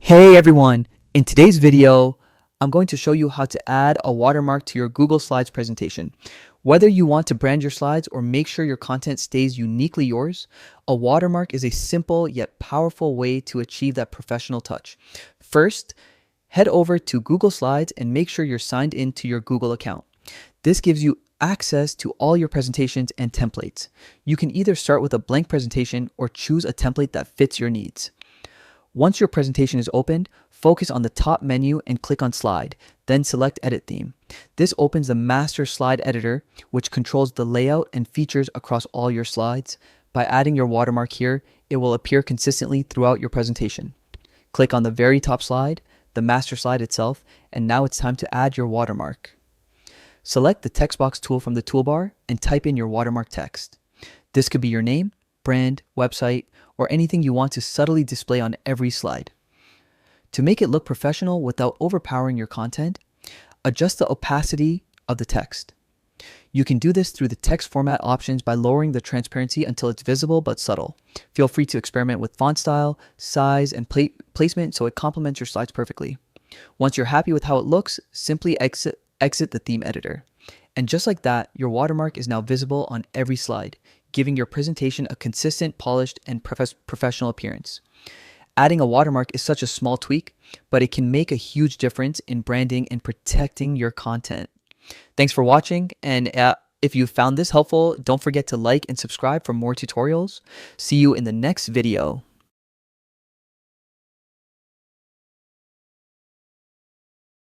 Hey everyone! In today's video, I'm going to show you how to add a watermark to your Google Slides presentation. Whether you want to brand your slides or make sure your content stays uniquely yours, a watermark is a simple yet powerful way to achieve that professional touch. First, head over to Google Slides and make sure you're signed in to your Google account. This gives you access to all your presentations and templates. You can either start with a blank presentation or choose a template that fits your needs. Once your presentation is opened, focus on the top menu and click on Slide, then select Edit Theme. This opens the Master Slide Editor, which controls the layout and features across all your slides. By adding your watermark here, it will appear consistently throughout your presentation. Click on the very top slide, the master slide itself, and now it's time to add your watermark. Select the text box tool from the toolbar and type in your watermark text. This could be your name, brand, website, or anything you want to subtly display on every slide. To make it look professional without overpowering your content, adjust the opacity of the text. You can do this through the text format options by lowering the transparency until it's visible but subtle. Feel free to experiment with font style, size, and placement so it complements your slides perfectly. Once you're happy with how it looks, simply exit the theme editor. And just like that, your watermark is now visible on every slide, giving your presentation a consistent, polished, and professional appearance. Adding a watermark is such a small tweak, but it can make a huge difference in branding and protecting your content. Thanks for watching, and if you found this helpful, don't forget to like and subscribe for more tutorials. See you in the next video.